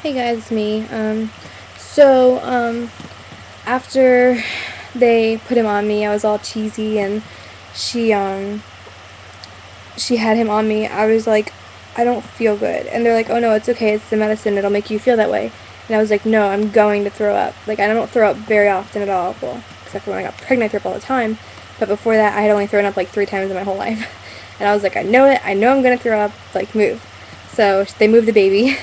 Hey guys, it's me. After they put him on me, I was all cheesy, and she, um, she had him on me. I was like, I don't feel good. And they're like, oh no, it's okay, it's the medicine, it'll make you feel that way. And I was like, no, I'm going to throw up. Like, I don't throw up very often at all. Well, except for when I got pregnant, I threw up all the time. But before that, I had only thrown up like 3 times in my whole life. And I was like, I know it, I know I'm gonna throw up, like, move. So they moved the baby.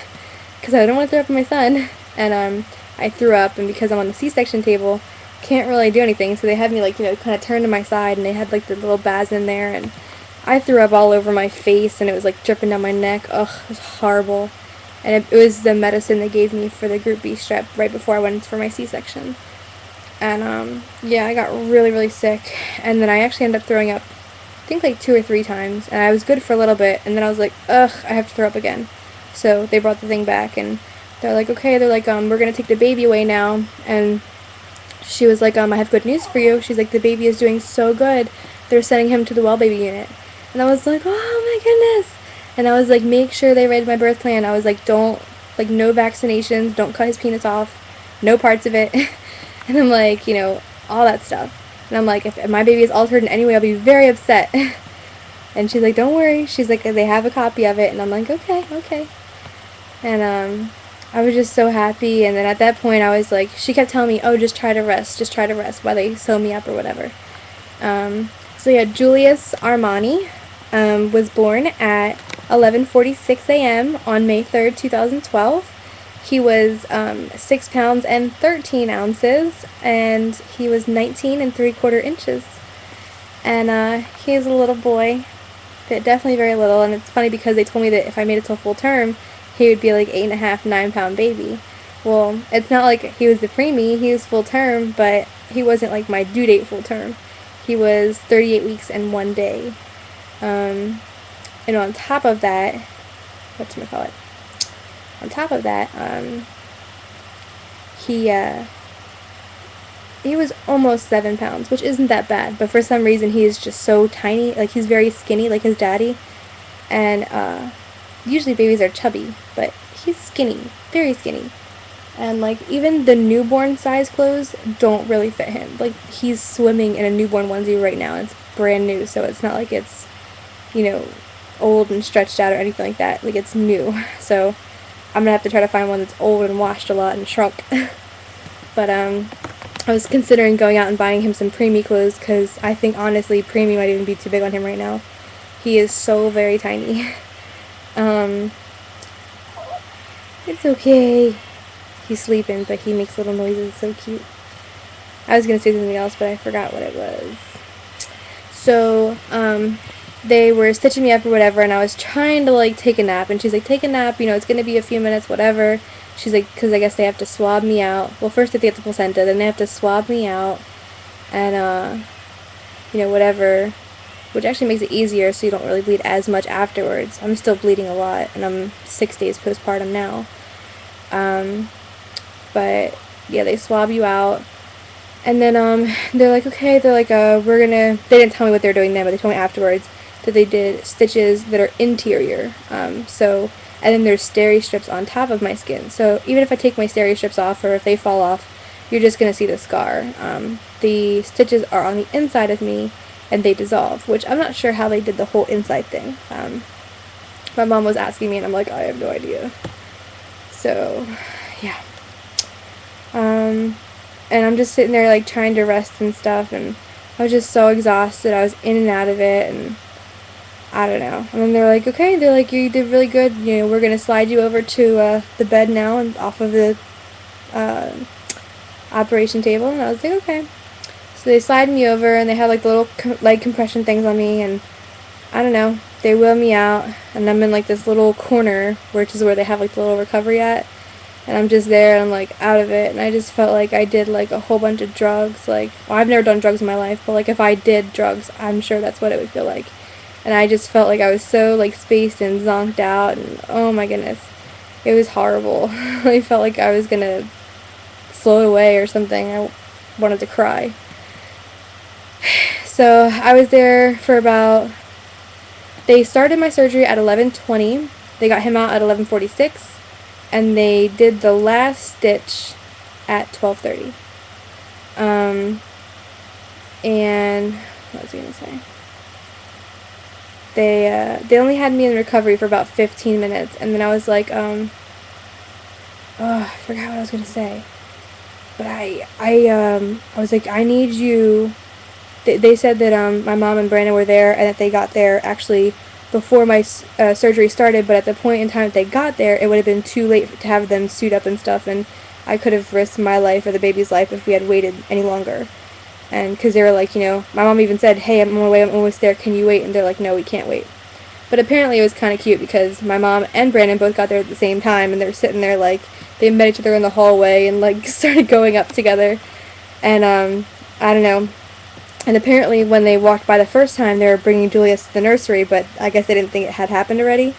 Because I don't want to throw up on my son. And I threw up, and because I'm on the C-section table, can't really do anything. So they had me like, kind of turned to my side, and they had like the little baths in there, and I threw up all over my face, and it was like dripping down my neck. Ugh, it was horrible. And it was the medicine they gave me for the Group B strep right before I went for my C-section. And yeah, I got really, really sick. And then I actually ended up throwing up, I think like 2 or 3 times. And I was good for a little bit, and then I was like, ugh, I have to throw up again. So they brought the thing back, and they're like, okay, they're like, we're gonna take the baby away now. And she was like, I have good news for you. She's like, the baby is doing so good. They're sending him to the well baby unit. And I was like, oh my goodness. And I was like, make sure they read my birth plan. I was like, don't, like, no vaccinations, don't cut his penis off, no parts of it. And I'm like, all that stuff. And I'm like, if my baby is altered in any way, I'll be very upset. And she's like, don't worry. She's like, they have a copy of it. And I'm like, okay, okay. And I was just so happy. And then at that point, I was like, she kept telling me, oh, just try to rest while they sew me up or whatever. So yeah, Julius Armani was born at 11:46 a.m. on May 3rd, 2012. He was 6 pounds and 13 ounces, and he was 19 and 3/4 inches. And he is a little boy, but definitely very little. And it's funny because they told me that if I made it till full term, he would be like 8.5, 9 pound baby. Well, it's not like he was the preemie, he was full term, but he wasn't like my due date full term. He was 38 weeks and 1 day. And on top of that, whatchamacallit? On top of that, he was almost 7 pounds, which isn't that bad, but for some reason he is just so tiny. Like, he's very skinny, like his daddy. And usually babies are chubby, but he's skinny, very skinny. And like, even the newborn size clothes don't really fit him. Like, he's swimming in a newborn onesie right now. It's brand new, so it's not like it's, old and stretched out or anything like that. Like, it's new. So I'm gonna have to try to find one that's old and washed a lot and shrunk. But I was considering going out and buying him some preemie clothes, because I think honestly preemie might even be too big on him right now. He is so very tiny. It's okay. He's sleeping, but he makes little noises. It's so cute. I was gonna say something else, but I forgot what it was. So, they were stitching me up or whatever, and I was trying to, like, take a nap, and she's like, take a nap, it's gonna be a few minutes, whatever. She's like, because I guess they have to swab me out. Well, first they have the placenta, then they have to swab me out, and, whatever, which actually makes it easier, so you don't really bleed as much afterwards. I'm still bleeding a lot, and I'm 6 days postpartum now. But yeah, they swab you out, and then they're like, okay, they're like, they didn't tell me what they're doing then, but they told me afterwards that they did stitches that are interior. And then there's steri strips on top of my skin. So even if I take my steri strips off, or if they fall off, you're just gonna see the scar. The stitches are on the inside of me, and they dissolve, which I'm not sure how they did the whole inside thing. My mom was asking me, and I'm like, I have no idea. So, yeah. And I'm just sitting there, like, trying to rest and stuff, and I was just so exhausted. I was in and out of it, and I don't know. And then they're like, okay, they're like, you did really good, we're gonna slide you over to the bed now and off of the operation table. And I was like, okay. So they slide me over, and they had like the little leg compression things on me, and I don't know, they wheel me out, and I'm in like this little corner, which is where they have like the little recovery at. And I'm just there, and I'm like out of it, and I just felt like I did like a whole bunch of drugs. Like, well, I've never done drugs in my life, but like if I did drugs, I'm sure that's what it would feel like. And I just felt like I was so like spaced and zonked out, and oh my goodness, it was horrible. I felt like I was gonna float away or something. I wanted to cry. So I was there for about, they started my surgery at 11:20. They got him out at 11:46. and they did the last stitch at 12:30. And what was I gonna say? They only had me in recovery for about 15 minutes, and then I was like, oh, I forgot what I was gonna say. But I was like, I need you. They said that my mom and Brandon were there, and that they got there actually before my surgery started. But at the point in time that they got there, it would have been too late to have them suit up and stuff, and I could have risked my life or the baby's life if we had waited any longer. And because they were like, my mom even said, hey, I'm on my way, I'm almost there, can you wait? And they're like, no, we can't wait. But apparently it was kind of cute because my mom and Brandon both got there at the same time, and they're sitting there like, they met each other in the hallway and like started going up together. And I don't know. And apparently when they walked by the first time, they were bringing Julius to the nursery, but I guess they didn't think it had happened already,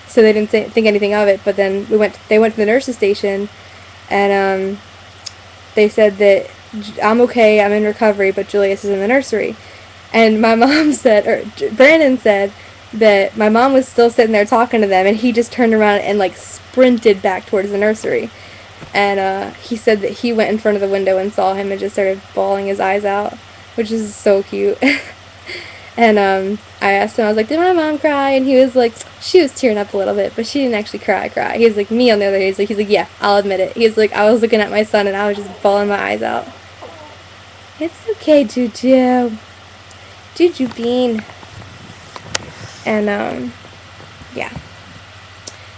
so they didn't think anything of it. But then they went to the nurse's station, and they said that I'm okay, I'm in recovery, but Julius is in the nursery. And my mom said, or Brandon said, that my mom was still sitting there talking to them, and he just turned around and like sprinted back towards the nursery. And he said that he went in front of the window and saw him and just started bawling his eyes out, which is so cute. And I asked him, I was like, did my mom cry? And he was like, she was tearing up a little bit, but she didn't actually cry. He was like, me on the other hand, he's like, yeah, I'll admit it. He was like, I was looking at my son and I was just bawling my eyes out. It's okay, Juju. Juju Bean. And yeah.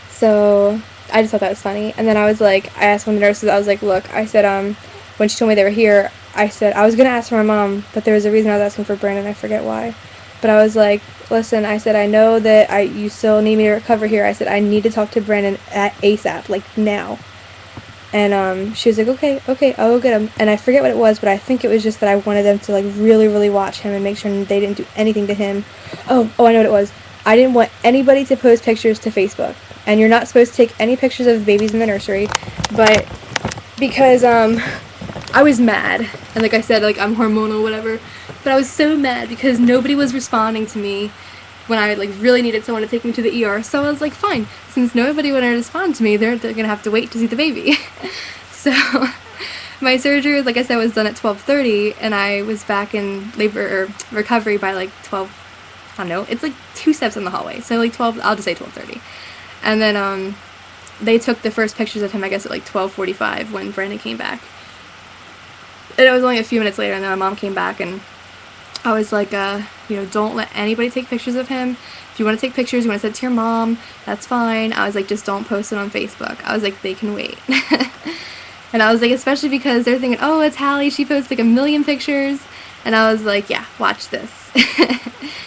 So I just thought that was funny. And then I was like, I asked one of the nurses, I was like, look, I said, when she told me they were here, I said, I was going to ask for my mom, but there was a reason I was asking for Brandon, I forget why. But I was like, listen, I said, I know that you still need me to recover here. I said, I need to talk to Brandon at ASAP, like now. And she was like, okay, I'll go get him. And I forget what it was, but I think it was just that I wanted them to like really, really watch him and make sure they didn't do anything to him. Oh, I know what it was. I didn't want anybody to post pictures to Facebook. And you're not supposed to take any pictures of babies in the nursery. But because I was mad. And like I said, like I'm hormonal, whatever. But I was so mad because nobody was responding to me when I like really needed someone to take me to the ER. So I was like, fine, since nobody wanted to respond to me, they're gonna have to wait to see the baby. So my surgery, like I said, was done at 12:30, and I was back in labor or recovery by like 12. I don't know. It's like 2 steps in the hallway, so like 12. I'll just say 12:30. And then they took the first pictures of him, I guess, at like 12:45 when Brandon came back. And it was only a few minutes later, and then my mom came back, and I was like, don't let anybody take pictures of him. If you want to take pictures, you want to send it to your mom, that's fine. I was like, just don't post it on Facebook. I was like, they can wait. And I was like, especially because they're thinking, oh, it's Hallie, she posts like 1 million pictures. And I was like, yeah, watch this.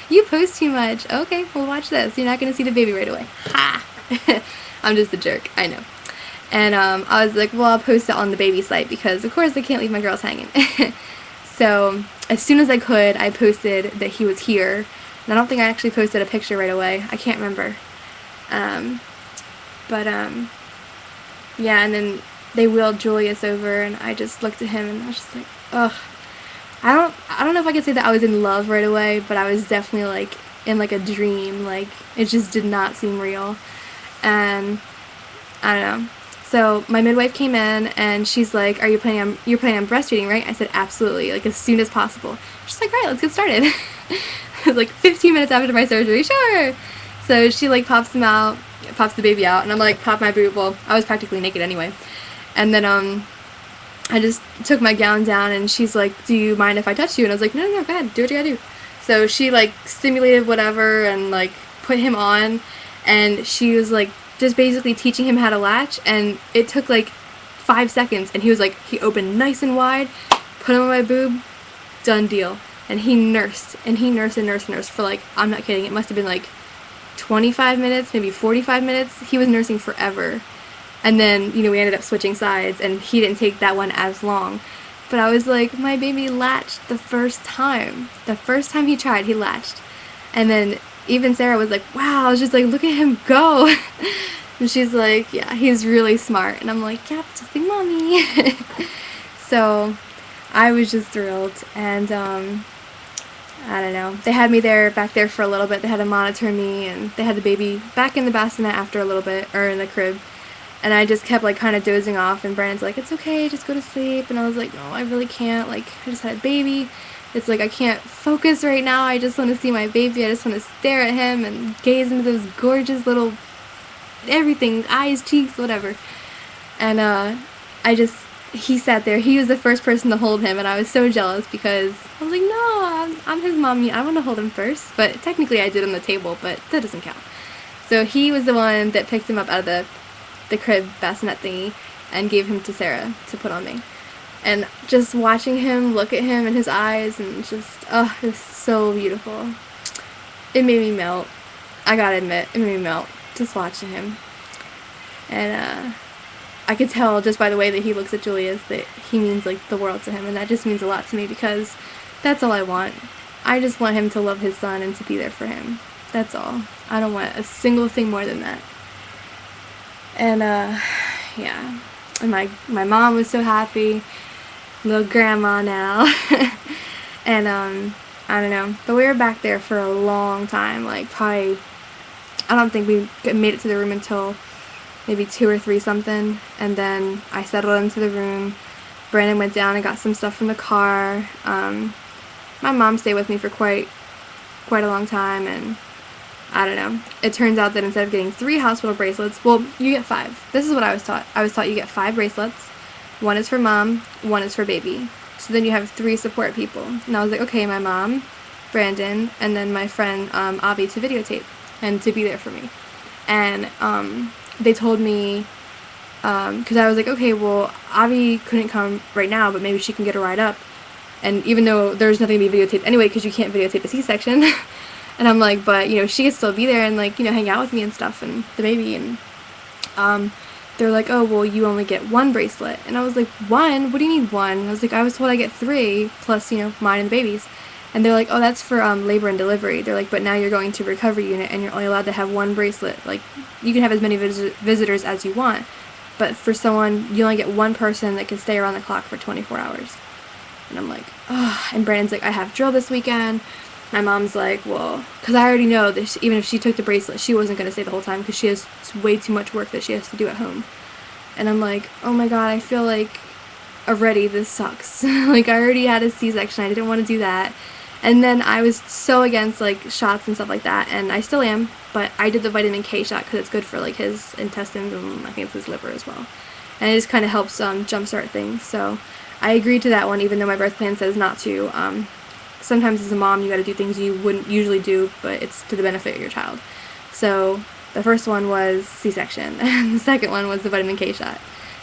You post too much. Okay, well, watch this. You're not going to see the baby right away. Ha! I'm just a jerk, I know. And I was like, well, I'll post it on the baby site because, of course, I can't leave my girls hanging. So as soon as I could, I posted that he was here. And I don't think I actually posted a picture right away. I can't remember. Yeah, and then they wheeled Julius over, and I just looked at him, and I was just like, ugh. I don't know if I could say that I was in love right away, but I was definitely like in like a dream. Like it just did not seem real. And I don't know. So my midwife came in and she's like, you're planning on breastfeeding, right? I said, absolutely, like as soon as possible. She's like, right, let's get started. It was like 15 minutes after my surgery, sure. So she like pops the baby out, and I'm like, pop my boob. Well, I was practically naked anyway. And then I just took my gown down, and she's like, do you mind if I touch you? And I was like, no, go ahead, do what you gotta do. So she like stimulated whatever and like put him on, and she was like just basically teaching him how to latch, and it took like 5 seconds, and he was like, he opened nice and wide, put him on my boob, done deal. And he nursed for like, I'm not kidding, it must have been like 25 minutes, maybe 45 minutes. He was nursing forever. And then, we ended up switching sides, and he didn't take that one as long. But I was like, my baby latched the first time. The first time he tried, he latched. And then even Sarah was like, wow, I was just like, look at him go. And she's like, yeah, he's really smart. And I'm like, yeah, just like mommy. So I was just thrilled. And I don't know. They had me back there for a little bit. They had to monitor me, and they had the baby back in the bassinet after a little bit, or in the crib. And I just kept, like, kind of dozing off, and Brandon's like, it's okay, just go to sleep. And I was like, no, I really can't. Like, I just had a baby. It's like, I can't focus right now. I just want to see my baby. I just want to stare at him and gaze into those gorgeous little everything, eyes, cheeks, whatever. And he sat there. He was the first person to hold him, and I was so jealous because I was like, no, I'm his mommy. I want to hold him first. But technically I did on the table, but that doesn't count. So he was the one that picked him up out of the crib bassinet thingy and gave him to Sarah to put on me. And just watching him, look at him and his eyes, and just, oh, it was so beautiful. It made me melt. I gotta admit, it made me melt just watching him. And I could tell just by the way that he looks at Julius that he means, like, the world to him, and that just means a lot to me because that's all I want. I just want him to love his son and to be there for him. That's all. I don't want a single thing more than that. And yeah, and my mom was so happy, little grandma now. And I don't know, but we were back there for a long time, like probably, I don't think we made it to the room until maybe 2 or 3 something, and then I settled into the room. Brandon went down and got some stuff from the car. My mom stayed with me for quite a long time, and I don't know. It turns out that instead of getting 3 hospital bracelets, well, you get 5. This is what I was taught. I was taught you get 5 bracelets. 1 is for mom, 1 is for baby. So then you have 3 support people. And I was like, okay, my mom, Brandon, and then my friend Avi to videotape and to be there for me. And they told me, because I was like, okay, well, Avi couldn't come right now, but maybe she can get a ride up. And even though there's nothing to be videotaped anyway, because you can't videotape a C-section. And I'm like, but, you know, she could still be there and, like, you know, hang out with me and stuff and the baby. And they're like, oh, well, you only get 1 bracelet. And I was like, 1? What do you mean 1? I was like, I was told I get 3 plus, you know, mine and the baby's. And they're like, oh, that's for labor and delivery. They're like, but now you're going to recovery unit and you're only allowed to have 1 bracelet. Like, you can have as many visitors as you want. But for someone, you only get 1 person that can stay around the clock for 24 hours. And I'm like, oh. And Brandon's like, I have drill this weekend. My mom's like, well, because I already know that even if she took the bracelet, she wasn't going to stay the whole time because she has way too much work that she has to do at home. And I'm like, oh my god, I feel like already this sucks. Like, I already had a C-section. I didn't want to do that. And then I was so against, like, shots and stuff like that, and I still am, but I did the vitamin K shot because it's good for, like, his intestines and I think it's his liver as well. And it just kind of helps jumpstart things. So I agreed to that one, even though my birth plan says not to. Sometimes as a mom you gotta do things you wouldn't usually do, but it's to the benefit of your child. So the first one was C-section, and the second one was the vitamin K shot.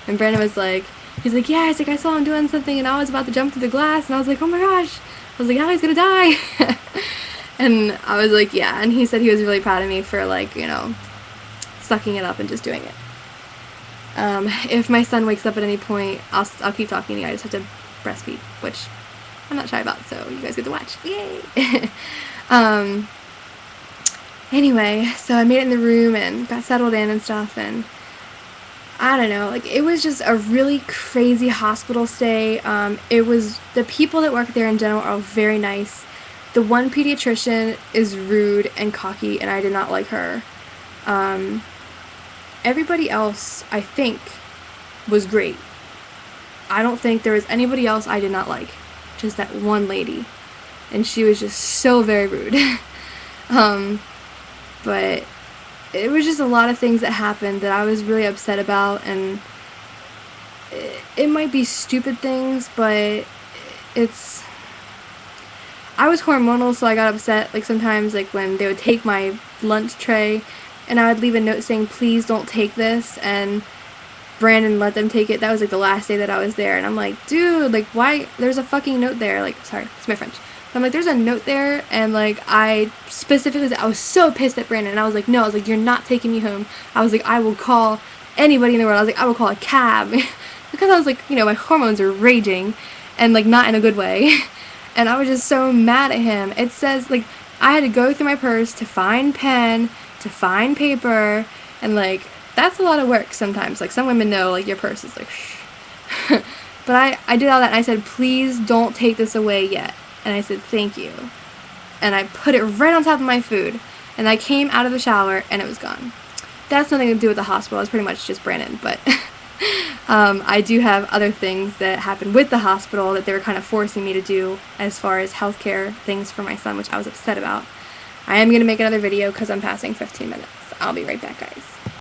And Brandon was like, he's like, yeah, I saw him doing something and I was about to jump through the glass, and I was like, oh my gosh. I was like, oh, he's gonna die. And I was like, yeah, and he said he was really proud of me for, like, you know, sucking it up and just doing it. If my son wakes up at any point, I'll keep talking to you. I just have to breastfeed, which I'm not shy about, so you guys get to watch. Yay! Anyway, so I made it in the room and got settled in and stuff, and I don't know, like, it was just a really crazy hospital stay. It was, the people that work there in general are very nice. The one pediatrician is rude and cocky, and I did not like her. Everybody else, I think, was great. I don't think there was anybody else I did not like. Just that one lady. And she was just so very rude. But it was just a lot of things that happened that I was really upset about, and it might be stupid things, but it's, I was hormonal, so I got upset, like, sometimes, like, when they would take my lunch tray, and I would leave a note saying, please don't take this, and Brandon let them take it. That was, like, the last day that I was there, and I'm like, dude, like, why, there's a fucking note there, like, sorry, it's my French. I'm like, there's a note there, and, like, I specifically said, I was so pissed at Brandon, and I was like, no, I was like, you're not taking me home. I was like, I will call anybody in the world. I was like, I will call a cab. Because I was like, you know, my hormones are raging, and, like, not in a good way. And I was just so mad at him. It says, like, I had to go through my purse to find pen, to find paper, and, like, that's a lot of work sometimes. Like, some women know, like, your purse is like, but I did all that, and I said, please don't take this away yet. And I said, thank you. And I put it right on top of my food. And I came out of the shower, and it was gone. that's nothing to do with the hospital. It's pretty much just Brandon, but I do have other things that happened with the hospital that they were kind of forcing me to do as far as healthcare things for my son, which I was upset about. I am going to make another video because I'm passing 15 minutes. I'll be right back, guys.